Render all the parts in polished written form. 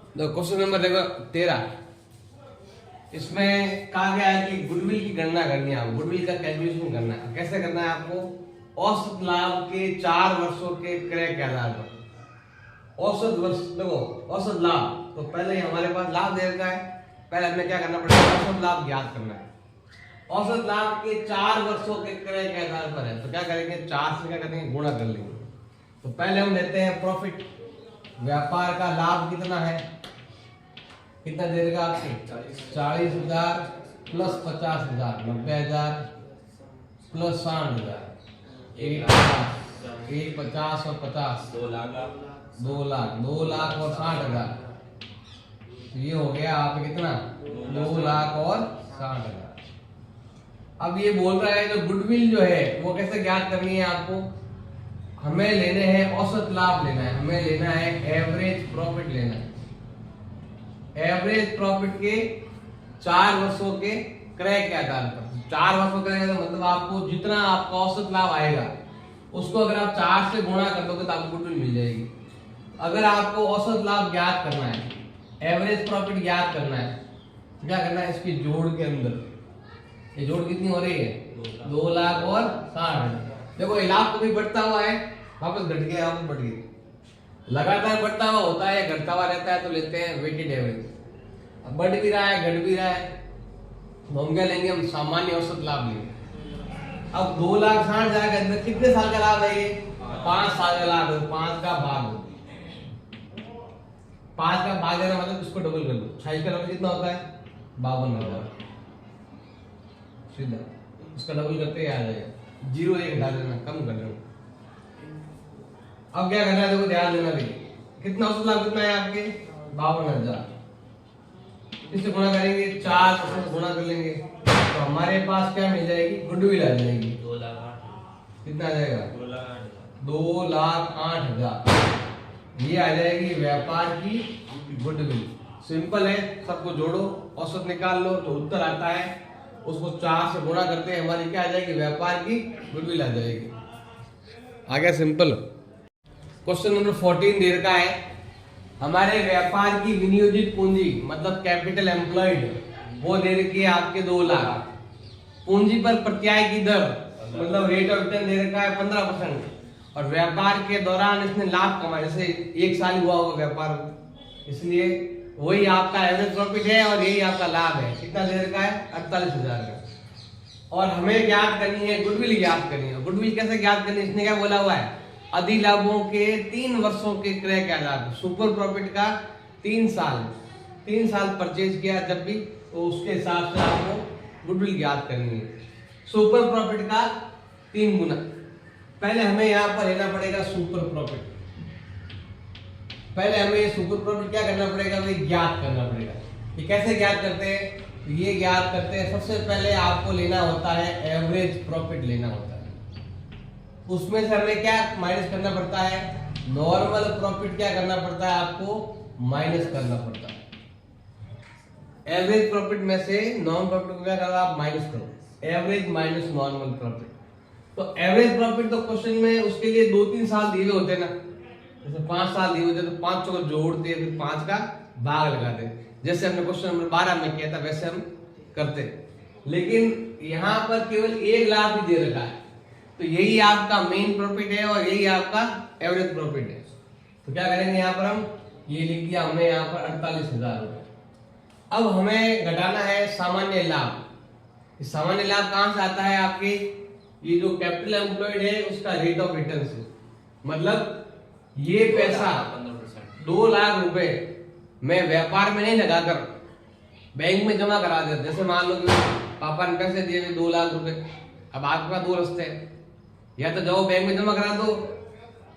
तो question number देखो 13। इसमें कहा गया है कि गुडविल की गणना करनी है। आपको गुडविल का कैलकुलेशन करना है। कैसे करना है आपको? औसत लाभ के 4 वर्षों के क्रय के आधार पर औसत वर्ष देखो औसत लाभ। तो पहले हमारे पास लाभ दे रखा है, पहले हमें क्या करना पड़ेगा? औसत लाभ ज्ञात करना है। औसत लाभ के 4 वर्षों के क्रय के आधार पर है, तो क्या करेंगे? 4 से क्या करेंगे? गुणा कर लेंगे। तो पहले हम लेते हैं प्रॉफिट। व्यापार का लाभ कितना है? कितना दे देगा आपसे? 40,000 प्लस 50,000 90,000 प्लस 60,000 एक 50 और 50 2 लाख और 60,000। तो ये हो गया आप कितना? 2 लाख और 60,000। अब ये बोल रहा है जो गुडविल जो है वो कैसे ज्ञात करनी है आपको? हमें लेने हैं औसत लाभ लेना है, हमें लेना है एवरेज प्रॉफिट लेना है। एवरेज प्रॉफिट के 4 वर्षों के क्रय के आधार पर। 4 वर्षों का मतलब आपको जितना आपका औसत लाभ आएगा उसको अगर आप 4 से गुणा कर दोगे तो आपको गुडविल मिल जाएगी। अगर आपको औसत लाभ ज्ञात करना है, एवरेज प्रॉफिट ज्ञात करना है, तो क्या करना है? इसकी जोड़ के अंदर ये जोड़ कितनी हो रही है? 2 लाख और 60,000। देखो ये लाभ कभी बढ़ता हुआ है, वापस घट गया, वापस बढ़ गया। लगातार बढ़ता हुआ होता है या घटता हुआ रहता है तो लेते हैं वेटेड एवरेज। अब बढ़ भी रहा है घट भी रहा है तो हम क्या लेंगे? हम सामान्य औसत लाभ लेंगे। अब 2,60,000 के अंदर कितने साल का लाभ है ये? 5 साल का लाभ है। 5 का भाग 5 का भाग देना मतलब इसको डबल कर लो। 26 का डबल कितना होता है? 52,000। सीधा उसका डबल करते ही आ जाएगा। 0 1 हटा देना, कम कर देना। अब क्या करना है? देखो ध्यान देना भी, कितना औसत लाभ कितना है आपके? 52,000। इससे गुणा करेंगे, 4 से गुणा कर लेंगे तो हमारे पास क्या मिल जाएगी? गुडविल आ जाएगी। 2 लाख। कितना आ जाएगा? 2,08,000। ये आ जाएगी व्यापार की गुडविल। सिंपल है, सबको जोड़ो, औसत निकाल लो तो उत्तर आता है। उसको 4 से गुणा करते हैं, हमारी क्या आ जाएगी? व्यापार की गुडविल आ जाएगी। आ गया सिंपल। क्वेश्चन नंबर 14 दे रखा है, हमारे व्यापार की विनियोजित पूंजी मतलब कैपिटल एम्प्लॉयड वो दे रखी है आपके 2 लाख। पूंजी पर प्रत्याय की दर मतलब रेट ऑफ रिटर्न दे रखा है 15%। और व्यापार के दौरान इसने लाभ कमाया, जैसे 1 साल हुआ होगा व्यापार, इसलिए वही आपका एवरेज प्रॉफिट है और यही आपका लाभ है। कितना दे रखा है? 48,000 का। और हमें ज्ञात करनी है गुडविल ज्ञात करनी है। गुडविल कैसे ज्ञात करनी है? इसने क्या बोला हुआ है? अधिलाभों के 3 वर्षों के क्रय के आधार पर। सुपर प्रॉफिट का 3 साल परचेज किया जब भी, तो उसके हिसाब से आपको गुडविल ज्ञात करनी है। सुपर प्रॉफिट का 3 गुना। पहले हमें यहाँ पर लेना पड़ेगा सुपर प्रॉफिट। पहले हमें सुपर प्रॉफिट क्या करना पड़ेगा? भाई ज्ञात करना पड़ेगा। ये कैसे ज्ञात करते हैं? तो ये ज्ञात करते हैं, सबसे पहले आपको लेना होता है एवरेज प्रॉफिट लेना होता है। उसमें से हमें क्या माइनस करना पड़ता है? नॉर्मल प्रॉफिट क्या करना पड़ता है? आपको माइनस करना पड़ता है। एवरेज प्रॉफिट में से नॉन प्रॉफिट को क्या करो? आप माइनस करो। Average minus normal profit. तो एवरेज प्रॉफिट तो क्वेश्चन में उसके लिए 2-3 साल दिए होते ना, जैसे 5 साल दिए होते तो 5 को जोड़ते फिर 5 का भाग लगाते, जैसे हमने क्वेश्चन नंबर 12 में किया था वैसे हम करते। लेकिन यहाँ पर केवल 1 लाख ही दे रखा है, तो यही आपका मेन प्रॉफिट है और यही आपका एवरेज प्रॉफिट है। तो क्या करेंगे? यहाँ पर हम ये लिख दिया हमने यहाँ पर 48,000 रुपए। अब हमें घटाना है सामान्य लाभ। सामान्य लाभ कहां से आता है? आपके ये जो कैपिटल एम्प्लॉयड है उसका रेट ऑफ रिटर्न से। मतलब ये पैसा 2 लाख रुपए मैं व्यापार में नहीं लगाकर बैंक में जमा करा देता। जैसे मान लो कि पापा ने पैसे दिए 2 लाख रुपए, अब आपके पास 2 रास्ते हैं, या तो जाओ बैंक में जमा करा दो,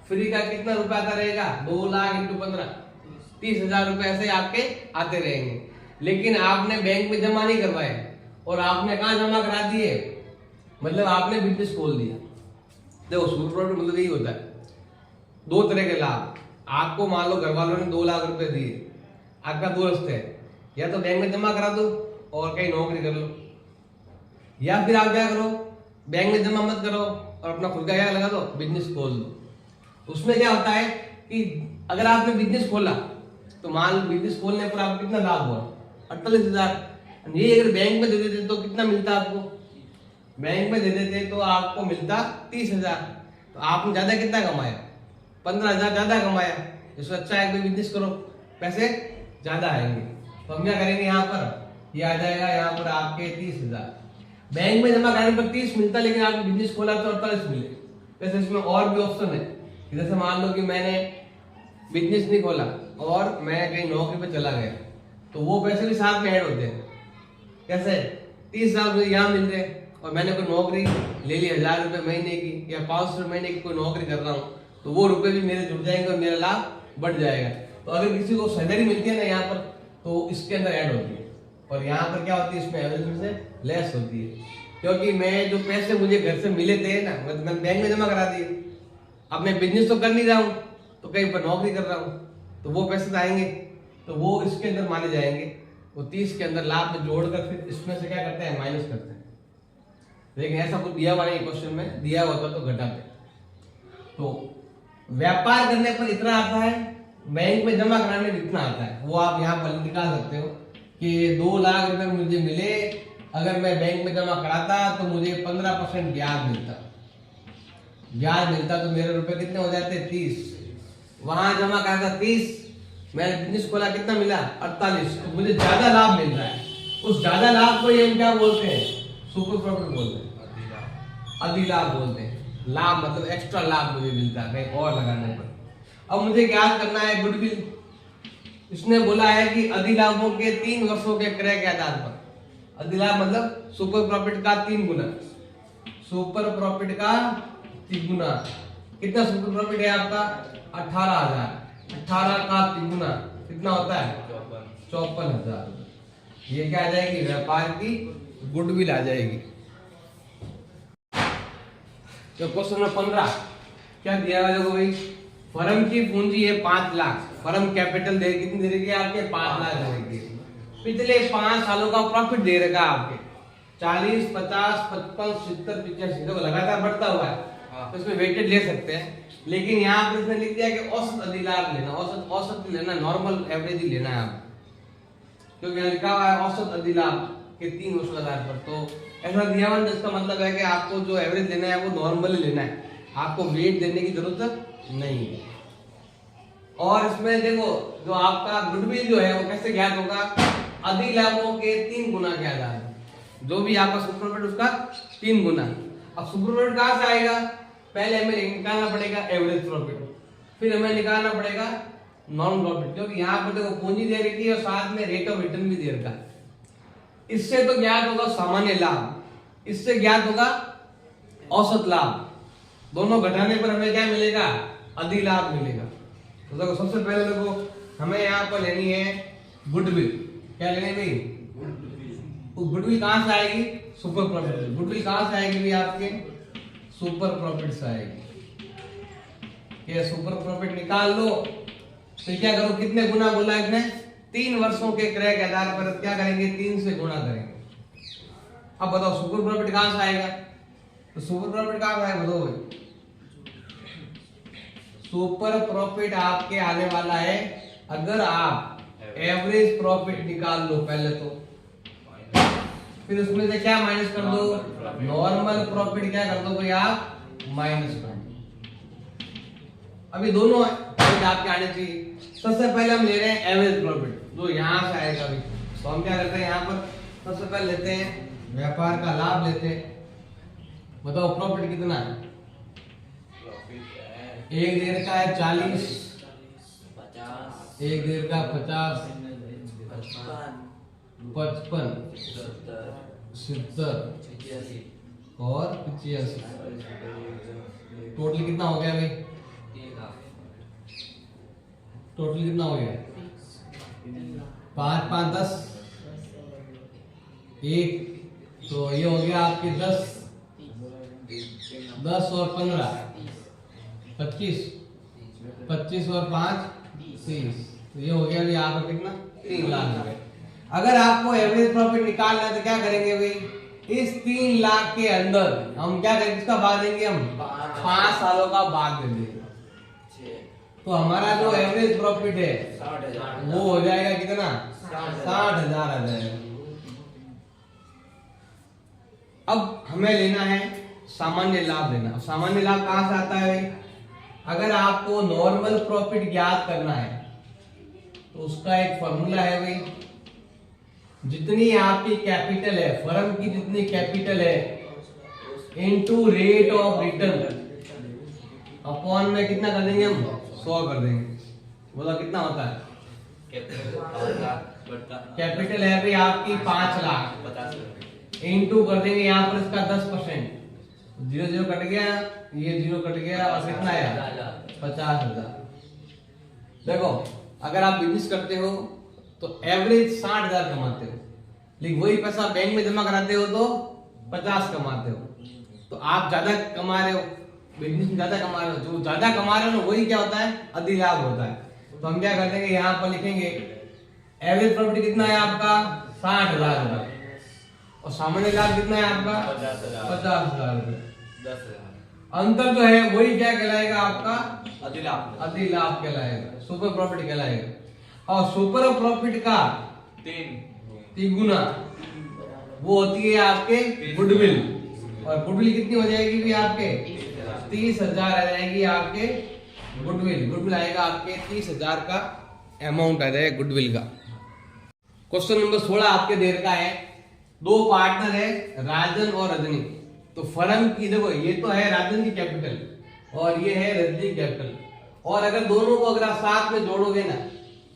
फ्री का कितना रुपया आता रहेगा? 2 लाख × 15 30,000 रुपए ऐसे आपके आते रहेंगे। लेकिन आपने बैंक में जमा नहीं करवाए और आपने कहाँ जमा करा दिए? मतलब आपने बिजनेस खोल दिया। देखो सुपर प्रॉफिट मतलब यही होता है। 2 तरह के लाभ। आपको मान लो घर वालों ने 2 लाख रुपए दिए, आपका 2 रास्ते हैं, या तो बैंक में जमा करा दो और कहीं नौकरी कर लो, या फिर आप क्या करो? बैंक में जमा मत करो और अपना खुद का क्या लगा दो, बिजनेस खोल दो। उसमें क्या होता है कि अगर आपने बिजनेस खोला तो मान लो बिजनेस खोलने पर आपको कितना लाभ हुआ? 48,000। ये अगर बैंक में दे देते तो कितना मिलता आपको? बैंक में दे देते तो आपको मिलता 30,000। तो आपने ज्यादा कितना कमाया? 15,000 ज्यादा कमाया। इससे अच्छा है कोई बिजनेस करो, पैसे ज्यादा आएंगे। तो हम क्या करेंगे, यहाँ पर ये आ जाएगा, यहाँ पर आपके 30,000। बैंक में जमा कराने पर 30 मिलता, लेकिन आपने बिजनेस खोला तो 48 मिले। वैसे इसमें और भी ऑप्शन है। जैसे मान लो कि मैंने बिजनेस नहीं खोला और मैं कहीं नौकरी पे चला गया, तो वो पैसे भी साथ में ऐड होते हैं। कैसे? 30,000 मुझे यहाँ मिल रहे और मैंने कोई नौकरी ले ली 1,000 रुपये महीने की या 500 रुपये महीने की कोई नौकरी कर रहा हूँ, तो वो रुपए भी मेरे जुड़ जाएंगे और मेरा लाभ बढ़ जाएगा। तो अगर किसी को सैलरी मिलती है ना यहाँ पर, तो इसके अंदर ऐड होती है, और यहाँ पर क्या होती है, इसमें एवरेज में से लेस होती है। क्योंकि मैं जो पैसे मुझे घर से मिले थे ना, मैं बैंक में जमा करा दिए। अब मैं बिजनेस तो कर नहीं रहा हूँ, तो कहीं पर नौकरी कर रहा हूँ, तो वो पैसे तो आएंगे, तो वो इसके अंदर माने जाएंगे। वो 30 के अंदर लाभ में जोड़कर फिर इसमें से क्या करते हैं, माइनस करते हैं। लेकिन ऐसा कुछ दिया हुआ नहीं क्वेश्चन में, दिया हुआ तो घटाते। तो व्यापार करने पर इतना आता है, बैंक में जमा कराने में इतना आता है। वो आप यहाँ पर निकाल सकते हो कि 2 लाख रुपए मुझे मिले, अगर मैं बैंक में जमा कराता तो मुझे 15% ब्याज मिलता। तो मेरे रुपए कितने हो जाते? 30। वहां जमा कराता 30, मैंने बिजनेस खोला, कितना मिला? 48। तो मुझे ज्यादा लाभ मिल रहा है। उस ज्यादा लाभ को ये हम क्या बोलते हैं? सुपर प्रॉफिट बोलते हैं, अधिलाभ बोलते हैं। लाभ मतलब एक्स्ट्रा लाभ मुझे मिलता है कहीं और लगाने पर। अब मुझे ज्ञात करना है गुडविल। इसने बोला है कि अधिलाभों के 3 वर्षों के क्रय के आधार पर, अधिलाभ मतलब सुपर प्रॉफिट का 3 गुना, सुपर प्रॉफिट का 3 गुना। कितना सुपर प्रॉफिट है आपका? 18,000। 18 का 3 गुना कितना होता है? 54,000। ये क्या आ जाएगी? व्यापार की गुडविल आ जाएगी। तो क्वेश्चन नंबर 15 क्या दिया हुआ? देखो भाई, फर्म की पूंजी है 5 लाख। फर्म कैपिटल दे कितनी दे रही है आपके? 5 लाख दे रही है। पिछले 5 सालों का प्रॉफिट दे रखा आपके 40, 50, 55, 70, 85, देखो लगातार बढ़ता हुआ है। तो इसमें वेटेड ले सकते हैं, लेकिन यहाँ पर इसने लिख दिया कि औसत अधिलाभ लेना। औसत लेना, नॉर्मल एवरेज ही लेना है आप, क्योंकि लिखा हुआ है औसत अधिलाभ के 3 वर्षों के आधार पर। तो ऐसा दिया हुआ, जिसका मतलब है कि आपको जो एवरेज लेना है वो नॉर्मली लेना है, आपको वेट देने की जरूरत नहीं है। और इसमें देखो, जो आपका गुडविल जो है वो कैसे ज्ञात होगा? अधिलाभों के 3 गुना के आधार पर। जो भी आपका सुपर प्रॉफिट उसका 3 गुना। अब सुपर प्रॉफिट कहां से आएगा? पहले हमें निकालना पड़ेगा एवरेज प्रॉफिट, फिर हमें निकालना पड़ेगा नॉन प्रॉफिट, क्योंकि यहाँ पर देखो पूंजी दे रखी है और साथ में रेट ऑफ रिटर्न भी दे रखा है। इससे तो ज्ञात होगा सामान्य लाभ, इससे ज्ञात होगा औसत लाभ। दोनों घटाने पर हमें क्या मिलेगा? अधिलाभ मिलेगा। तो देखो सबसे पहले देखो हमें यहाँ पर लेनी है गुडविल। क्या लेनी है भाई? गुडविल कहां से आएगी? Super profit. गुडविल कहां से आएगी भाई? आपके सुपर प्रॉफिट से आएगी। ये सुपर प्रॉफिट निकाल लो। तो क्या करो, कितने गुना बोला इसने? 3 वर्षों के क्रय के आधार पर क्या करेंगे? 3 से गुणा करेंगे। अब बताओ सुपर प्रॉफिट कहां से आएगा? तो सुपर प्रॉफिट कहां से आएगा बताओ भाई? सुपर प्रॉफिट आपके आने वाला है, अगर आप एवरेज प्रॉफिट निकाल लो पहले, तो फिर उसमें से क्या माइनस कर दो? नॉर्मल प्रॉफिट क्या कर दो भाई आप? माइनस कर दो। अभी दोनों आपके आने चाहिए। सबसे पहले हम ले रहे हैं एवरेज प्रॉफिट, जो यहां से आएगा अभी। तो हम क्या करते हैं, यहाँ पर सबसे पहले लेते हैं व्यापार का लाभ लेते हैं। बताओ प्रॉफिट कितना है? एक देर का है 40, 50, एक देर का 50, 55, 70 और 85। टोटल कितना हो गया भाई? टोटल कितना हो गया? 5, 5, 10, 1, तो ये हो गया आपके 10, 10 और 15, 25, 25 और 5, 30। तो ये हो गया भाई आपका कितना? 3 लाख रुपए। अगर आपको एवरेज प्रॉफिट निकालना है तो क्या करेंगे भाई? इस 3 लाख के अंदर हम क्या करेंगे? इसका भाग देंगे हम 5 सालों का भाग दे देंगे। तो हमारा जो एवरेज प्रॉफिट है वो हो जाएगा कितना, 60,000 आ जाएगा। अब हमें लेना है सामान्य लाभ लेना। सामान्य लाभ कहां से आता है? अगर आपको नॉर्मल प्रॉफिट ज्ञात करना है तो उसका एक फॉर्मूला है भाई, जितनी आपकी कैपिटल है, फर्म की जितनी कैपिटल है into rate of return upon में कितना कर देंगे हम, 100 कर देंगे। बोला कितना होता है? कैपिटल है भाई आपकी 5 लाख, इनटू कर देंगे यहाँ पर इसका 10%, 0 कट गया, ये 0 कट गया और कितना आया, 50,000। देखो अगर आप बिजनेस करते हो तो एवरेज 60,000 कमाते हो, लेकिन वही पैसा बैंक में जमा कराते हो तो 50 कमाते हो। तो आप ज्यादा कमा रहे हो, बिजनेस में ज्यादा कमा रहे हो, जो ज्यादा कमा रहे हो ना वही क्या होता है, अधिलाभ होता है। तो हम क्या कर देंगे, यहाँ पर लिखेंगे एवरेज प्रॉफिट कितना है आपका, 60,000 रुपए, और सामान्य लाभ कितना है आपका, 50,000 रुपए। अंतर जो है वही क्या कहलाएगा आपका, अधिलाभ कहलाएगा, सुपर प्रॉफिट कहलाएगा। और सुपर प्रॉफिट का 3 गुना वो होती है आपके गुडविल, और गुडविल कितनी हो जाएगी भी आपके 30,000 आ जाएगी आपके गुडविल। गुडविल आएगा आपके 30,000 का अमाउंट आ जाएगा गुडविल का। क्वेश्चन नंबर 16 आपके देर का है। 2 पार्टनर है राजन और रजनी। तो फर्म की देखो ये तो है राजन की कैपिटल और ये है रजनी कैपिटल, और अगर दोनों को अगर आप साथ में जोड़ोगे ना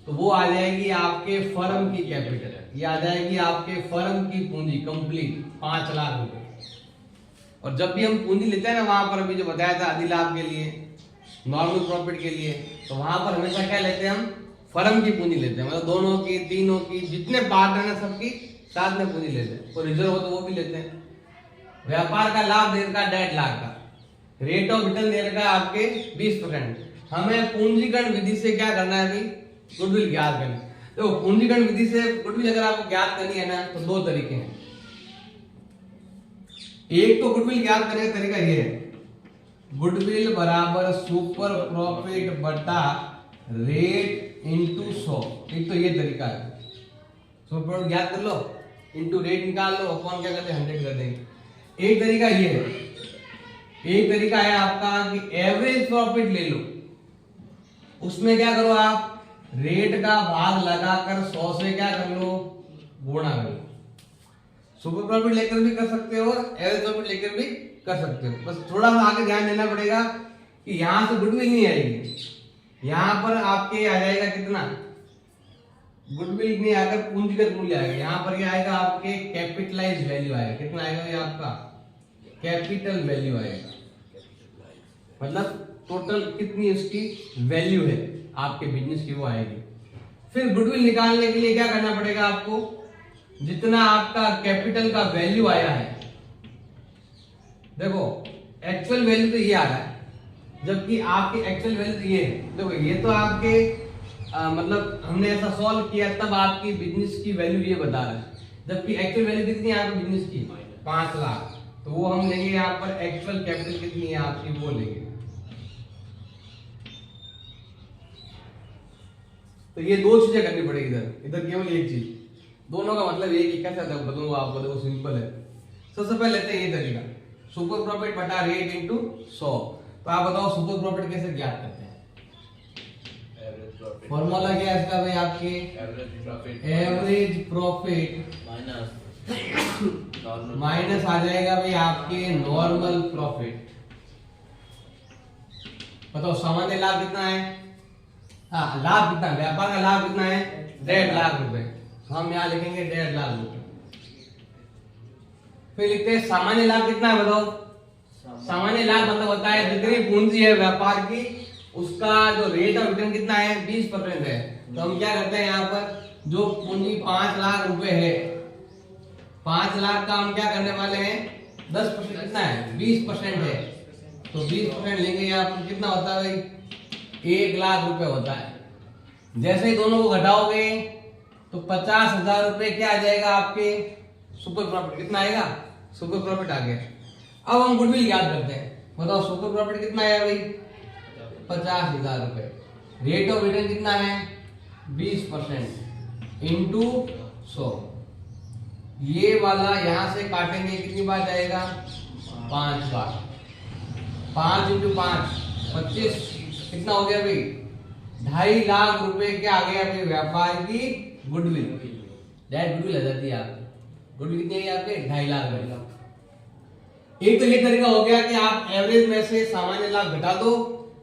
तो वो आ जाएगी आपके फर्म की कैपिटल, ये आ जाएगी आपके फर्म की पूंजी कंप्लीट 5 लाख रुपए। और जब भी हम पूंजी लेते हैं ना, वहां पर अभी जो बताया था अधिलाभ के लिए, नॉर्मल प्रॉफिट के लिए, तो वहां पर हमेशा क्या लेते हैं हम, फर्म की पूंजी लेते हैं, मतलब दोनों की, तीनों की, जितने पार्टनर है सबकी साथ में पूंजी लेते हैं। और रिजर्व हो तो वो भी लेते हैं। व्यापार का लाभ दे रखा 1.5 लाख का, रेट ऑफ रिटर्न दे रखा आपके 20%। हमें पूंजीकरण विधि से क्या करना है भाई, गुडविल ज्ञात करना। तो पूंजीकरण विधि से गुडविल अगर आपको ज्ञात करनी है ना तो 2 तरीके हैं। एक तो गुडविल ज्ञात करने का तरीका ये है, गुडविल बराबर सुपर प्रॉफिट बटा रेट इंटू 100। एक तो ये तरीका है, सुपर प्रॉफिट ज्ञात कर लो, इंटू रेट निकाल लो, अपॉन क्या करते हैं 100 कर देंगे। एक तरीका ये है, एक तरीका है आपका कि एवरेज प्रॉफिट ले लो, उसमें क्या करो आप, रेट का भाग लगाकर 100 से क्या कर लो, गुणा कर लो। सुपर प्रॉफिट लेकर भी कर सकते हो, एवरेज प्रॉफिट लेकर भी कर सकते हो। बस थोड़ा सा आगे ध्यान देना पड़ेगा कि यहां से गुडविल नहीं आएगी, यहां पर आपके आ जाएगा कितना, गुडविल नहीं आकर पूंजीगत मूल्य आएगा। यहां पर क्या आएगा आपके कैपिटलाइज वैल्यू आएगा। कितना आएगा ये आपका कैपिटल वैल्यू आएगा, मतलब टोटल कितनी उसकी वैल्यू है आपके बिजनेस की वो आएगी। फिर गुडविल निकालने के लिए क्या करना पड़ेगा आपको, जितना आपका कैपिटल का वैल्यू आया है, देखो एक्चुअल वैल्यू तो ये आ रहा है, जबकि आपकी एक्चुअल वैल्यू तो ये है। देखो ये तो आपके मतलब हमने ऐसा सॉल्व किया तब आपकी बिजनेस की वैल्यू ये बता रहा है, जबकि एक्चुअल वैल्यू कितनी है आपकी बिजनेस की, 5 लाख। तो वो हम लेंगे यहाँ पर एक्चुअल कैपिटल कितनी है आपकी वो लेंगे। तो ये 2 चीजें करनी पड़ेगी इधर, इधर केवल एक चीज, दोनों का मतलब ये कि कैसे बदलूंगा आपको, देखो सिंपल है। सबसे पहले लेते हैं ये तरीका, सुपर प्रॉफिट बटा रेट इंटू 100। तो आप बताओ सुपर प्रॉफिट कैसे ज्ञात करते हैं? फॉर्मूला क्या है इसका भाई आपके, एवरेज प्रॉफिट माइनस आ जाएगा भाई आपके नॉर्मल प्रॉफिट। बताओ सामान्य लाभ कितना है, हाँ लाभ कितना, व्यापार का लाभ कितना है 1.5 लाख रुपए, हम यहाँ लिखेंगे 1.5 लाख रुपए। फिर लिखते हैं सामान्य लाभ कितना है, बताओ। सामान्य लाभ मतलब होता है जितनी पूंजी है व्यापार की उसका जो रेट ऑफ रिटर्न कितना है 20% है। तो हम क्या करते हैं यहाँ पर, जो पूंजी 5 लाख रुपए है, 5 लाख का हम क्या करने वाले हैं 10% कितना है 20% है, तो 20% लेंगे यहाँ पर कितना होता है भाई 1 लाख रुपए होता है। जैसे ही दोनों को घटाओगे तो 50,000 रुपए क्या आ जाएगा आपके सुपर प्रॉफिट, कितना आएगा सुपर प्रॉफिट आ गया। अब हम गुडविल याद करते हैं, बताओ सुपर प्रॉफिट कितना आया भाई 50,000 रुपए। रेट ऑफ रिटर्न कितना है 20% इंटू 100। ये वाला यहां से काटेंगे कितनी बार जाएगा 5 बार। 5 इंटू 5 25 कितना हो गया भाई 2.5 लाख रुपए क्या आ गया भाई व्यापार की गुडविल। डायरेक्ट गुडविल आ जाती है आपकी। गुडविल कितनी है आपके 2.5 लाख रुपए। एक तो ये तरीका हो गया कि आप एवरेज में से सामान्य लाभ घटा दो,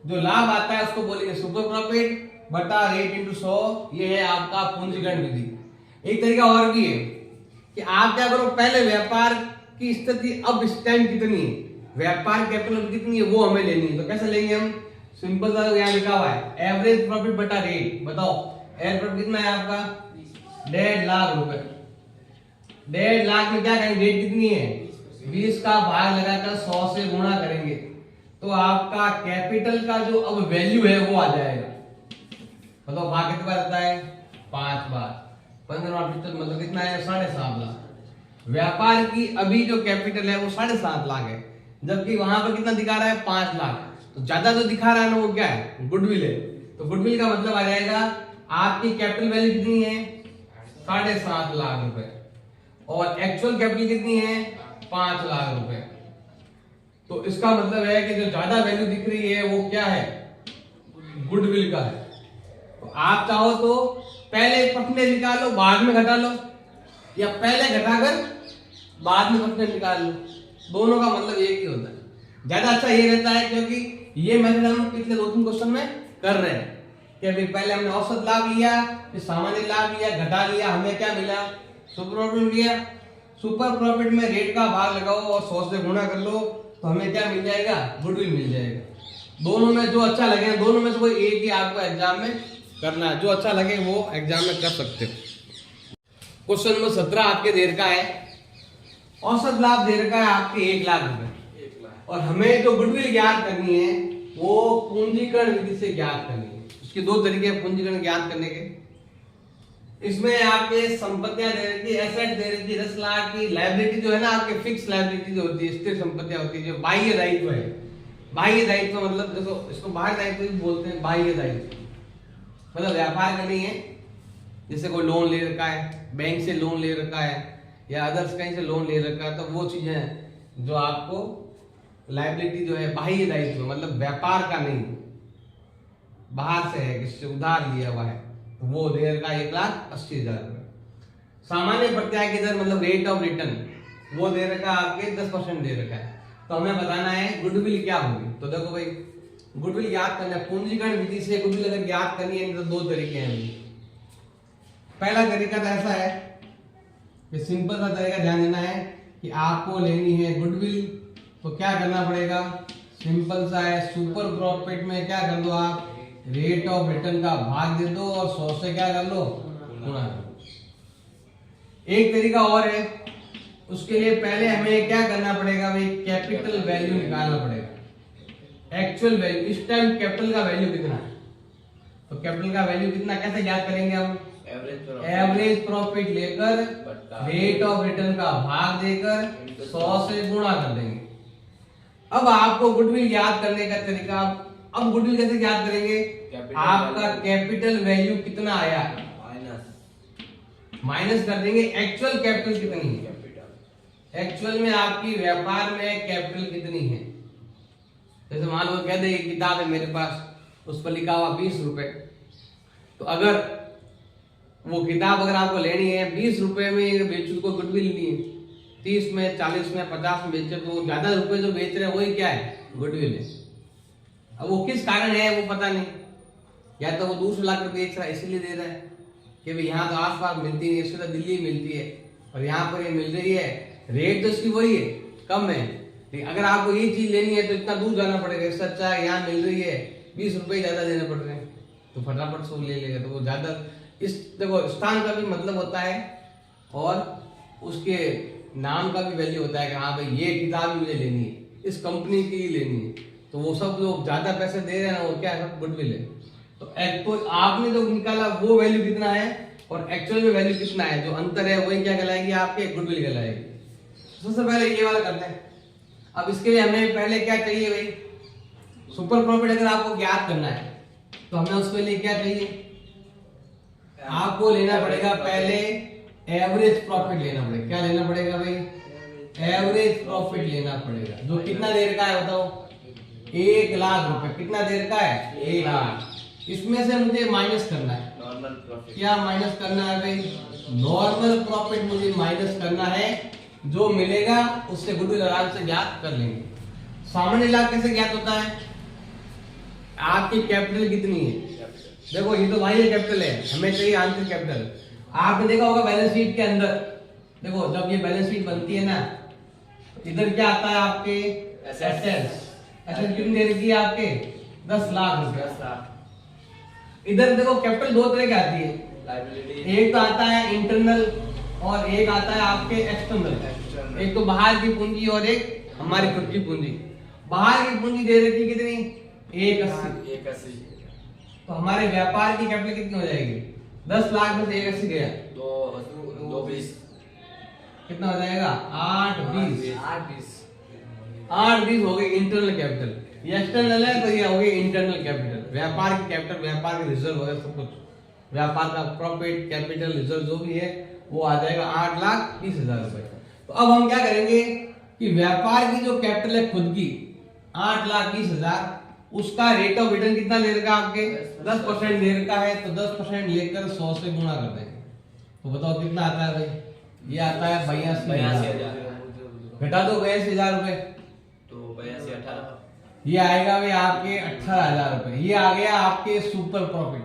जो लाभ आता है उसको बोलेंगे सुपर प्रॉफिट बटा रेट इंटू 100। ये है आपका पूंजीकरण विधि। एक तरीका और भी है कि आप क्या करो पहले व्यापार की स्थिति अब इस टाइम कितनी है, व्यापार कैपिटल कितनी है वो हमें लेनी है। तो कैसे लेंगे हम, सिंपल सा यहाँ लिखा हुआ है एवरेज प्रॉफिट बटा रेट। बताओ एवरेज प्रॉफिट कितना है आपका 1.5 लाख रुपए। 1.5 लाख में क्या करेंगे रेट कितनी है 20 का भाग लगाकर 100 से गुणा करेंगे तो आपका कैपिटल का जो अब वैल्यू है वो आ जाएगा। बताओ भाग कितने बार आता है 5 बार। 15 बार मतलब कितना है 7.5 लाख। व्यापार की अभी जो कैपिटल है वो 7.5 लाख है, जबकि वहां पर कितना दिखा रहा है 5 लाख। तो ज्यादा जो दिखा रहा है ना वो क्या है गुडविल है। तो गुडविल का मतलब आ जाएगा आपकी कैपिटल वैल्यू कितनी है 7.5 लाख रुपए और एक्चुअल कैपिटल कितनी है 5 लाख रुपए। तो इसका मतलब है कि जो ज्यादा वैल्यू दिख रही है वो क्या है गुडविल का है। तो आप चाहो तो पहले परसेंटेज निकालो बाद में घटा लो, या पहले घटाकर बाद में परसेंटेज निकाल लो, दोनों का मतलब एक ही होता है। ज्यादा अच्छा ये रहता है क्योंकि ये मेथड हम पिछले 2-3 क्वेश्चन में कर रहे हैं कि अभी पहले हमने औसत लाभ लिया, फिर सामान्य लाभ लिया, घटा लिया, हमें क्या मिला सुपर प्रॉफिट लिया। सुपर प्रॉफिट में रेट का भाग लगाओ और 100 से गुणा कर लो तो हमें क्या मिल जाएगा गुडविल मिल जाएगा। दोनों में जो अच्छा लगे, दोनों में से कोई एक ही आपको एग्जाम में करना है, जो अच्छा लगे वो एग्जाम में कर सकते हो। क्वेश्चन नंबर 17 आपके देर का है, औसत लाभ दे रखा है आपके 1 लाख रुपए और हमें जो गुडविल ज्ञात करनी है वो पूंजीकरण विधि से ज्ञात करनी है। उसके 2 तरीके हैं पूंजीकरण ज्ञात करने के। इसमें आपके संपत्तियां दे रखी, एसेट दे रखी 10 लाख की, लायबिलिटी जो है ना आपके फिक्स लायबिलिटी जो होती है, स्थिर संपत्तियां होती है, जो बाह्य दायित्व है। बाह्य दायित्व मतलब देखो इसको बाह्य दायित्व भी बोलते हैं। बाह्य दायित्व मतलब व्यापार का नहीं है, जैसे कोई लोन ले रखा है, बैंक से लोन ले रखा है या अदर्स कहीं से लोन ले रखा है, तो वो चीजें जो आपको लायबिलिटी जो है बाह्य दायित्व मतलब व्यापार का नहीं, बाहर से है, किसी से उधार लिया हुआ है, तो वो दे रखा 1,80,000 रुपए। सामान्य प्रत्याय की दर मतलब रेट ऑफ रिटर्न वो दे रखा आपके 10% दे रखा है। तो हमें बताना है गुडविल क्या होगी। तो देखो भाई गुडविल ज्ञात करना है पूंजीकरण विधि से। गुडविल अगर ज्ञात करनी है तो 2 तरीके हैं। पहला तरीका तो ऐसा है कि सिंपल सा तरीका ध्यान देना है कि आपको लेनी है गुडविल, तो क्या करना पड़ेगा सिंपल सा है, सुपर प्रॉफिट में क्या कर दो आप रेट ऑफ रिटर्न का भाग दे दो और 100 से क्या कर लो गुणा कर लो। एक तरीका और है, उसके लिए पहले हमें क्या करना पड़ेगा भाई कैपिटल वैल्यू निकालना पड़ेगा। एक्चुअल वैल्यू इस टाइम कैपिटल का वैल्यू कितना है, तो कैपिटल का वैल्यू कितना कैसे ज्ञात करेंगे हम एवरेज प्रॉफिट लेकर रेट ऑफ रिटर्न का भाग देकर 100 से गुणा कर देंगे। अब आपको गुडविल ज्ञात करने का तरीका, अब गुडविल कैसे ज्ञात करेंगे, आपका कैपिटल वैल्यू कितना आया माइनस कर देंगे एक्चुअल कैपिटल कितनी है। एक्चुअल में आपकी व्यापार में कैपिटल कितनी है, जैसे मान लो कह दे किताब है मेरे पास, उस पर लिखा हुआ 20 रुपए, तो अगर वो किताब अगर आपको लेनी है 20 रुपए में बेचू को गुडविल नहीं है, 30 में 40 में 50 में बेचे तो ज्यादा रुपए जो बेच रहे हैं वही क्या है गुडविल है। अब वो किस कारण है वो पता नहीं, या तो वो दूसरे लाख रुपए बेच रहा है इसलिए दे रहा है कि भाई यहाँ तो आसपास मिलती नहीं, इससे तो दिल्ली मिलती है और यहाँ पर ये मिल रही है, रेट तो इसकी वही है कम है, लेकिन अगर आपको ये चीज लेनी है तो इतना दूर जाना पड़ेगा। इससे अच्छा है यहाँ मिल रही है 20 रुपए ज्यादा देने पड़ रहे हैं तो फटाफट से ले लेगा। तो वो ज्यादा इस देखो स्थान का भी मतलब होता है और उसके नाम का भी वैल्यू होता है कि हाँ भाई ये किताब मुझे लेनी है, इस कंपनी की लेनी है, तो वो सब लोग ज्यादा पैसे दे रहे हैं ना वो क्या है गुडविल है। तो आपने जो निकाला वो वैल्यू कितना है और एक्चुअल में वैल्यू कितना है, जो अंतर है वही क्या कहलाएगी आपके गुडविल कहलाएगी। सबसे पहले ये वाला करते हैं। अब इसके लिए हमें पहले क्या चाहिए भाई सुपर प्रॉफिट अगर आपको ज्ञात करना है तो हमें उसके लिए क्या चाहिए, आपको लेना पड़ेगा पहले एवरेज प्रॉफिट लेना पड़ेगा। क्या लेना पड़ेगा भाई, एवरेज प्रॉफिट लेना पड़ेगा, जो कितना देर का है बताओ, 1 लाख रुपए। कितना देर का है, 1 लाख। इसमें से मुझे माइनस करना है, नॉर्मल प्रॉफिट। क्या माइनस करना है भाई, नॉर्मल प्रॉफिट मुझे माइनस करना है। जो मिलेगा उससे गुडविल आराम से ज्ञात कर लेंगे। सामान्य लाभ कैसे ज्ञात होता है, आपकी कैपिटल कितनी है, देखो ये तो भाई कैपिटल है, हमें चाहिए आंतरिक कैपिटल। आपने देखा होगा बैलेंस शीट के अंदर, देखो जब ये बैलेंस शीट बनती है ना, इधर क्या आता है आपके एसेट्स। एसेट्स कितनी देर की है आपके, 10 लाख रुपए। 10 लाख। इधर देखो कैपिटल दो तरह की आती है, लायबिलिटी। एक तो आता है इंटरनल और एक आता है आपके एक्सटर्नल। एक तो बाहर की पूंजी और एक हमारी खुद की पूंजी। बाहर की पूंजी दे रखी कितनी, 180। तो हमारे व्यापार की कैपिटल कितनी हो जाएगी, 10 लाख में से 180 गया, 220 कितना हो जाएगा, 820। 820 हो गई इंटरनल कैपिटल। ये एक्सटर्नल है तो ये हो गई इंटरनल कैपिटल। व्यापार की कैपिटल, व्यापार के रिजर्व वगैरह सब कुछ, व्यापार का प्रॉफिट, कैपिटल, रिजर्व जो भी है वो आ जाएगा 8,20,000 रुपए। तो अब हम क्या करेंगे कि व्यापार की जो कैपिटल है खुद की 8,20,000, उसका रेट ऑफ रिटर्न कितना ले रखा आपके, 10% ले रखा है, तो 10% लेकर 100 से गुणा कर देंगे। तो बताओ कितना आता है भाई, ये आता है 82,000। घटा दो 82,000 रुपए, तो 82 18। ये आएगा भाई आपके 18,000 रुपए। ये आ गया आपके सुपर प्रॉफिट।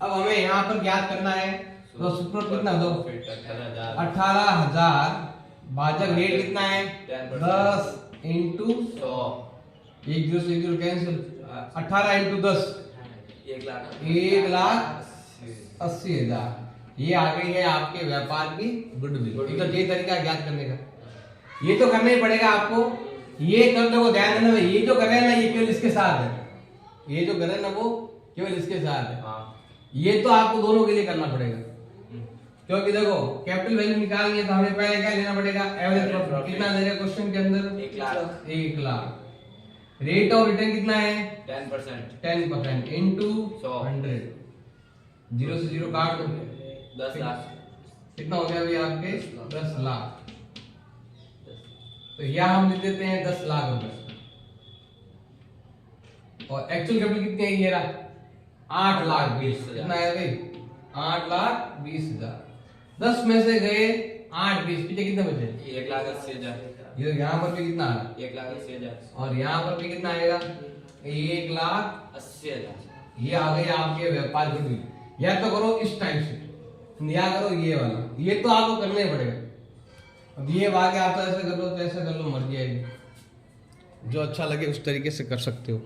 अब हमें यहाँ पर ज्ञात करना है, तो सुपर कितना दो, 18,000 भाजक रेट कितना है, 10 इंटू 100, 1 0 से 1 0 कैंसिल, 18 इंटू 10 1,80,000। ये आ गई है आपके व्यापार की गुडविल। तो ये तरीका ज्ञात करने का, ये तो करना ही पड़ेगा आपको। ये करने को ध्यान देना, ये जो कर रहे हैं ना ये केवल इसके साथ है, ये जो कर रहे हैं ना वो केवल इसके साथ है। ये तो आपको दोनों के लिए करना पड़ेगा, क्योंकि देखो कैपिटल वैल्यू निकालनी है तो हमें पहले क्या लेना पड़ेगा, एवरेज प्रॉफिट। कितना दे रहे क्वेश्चन के अंदर, 1 lakh. 1 lakh. Rate of return कितना है, 10% इंटू 100। 0 से 0 काट दो, 10 लाख। कितना हो गया अभी आपके, 10 लाख। तो यहाँ हम लिख देते हैं 10 लाख रुपए। और एक्चुअल कैपिटल कितनी है, ये रहा 8,20,000। कितना है भाई, 8,20,000। 10 में से गए 8,20, पीछे कितने बचे, 1,80,000। ये यहाँ पर भी कितना आ रहा, 1,80,000। और यहाँ पर भी कितना आएगा, 1,80,000। ये आ गए आपके व्यापार गुडविल। या तो करो इस टाइप से, या करो ये वाला, ये तो आपको करना ही पड़ेगा। अब ये आगे आप तो ऐसे कर लो तो ऐसे कर लो, मर्जी आएगी, जो अच्छा लगे उस तरीके से कर सकते हो।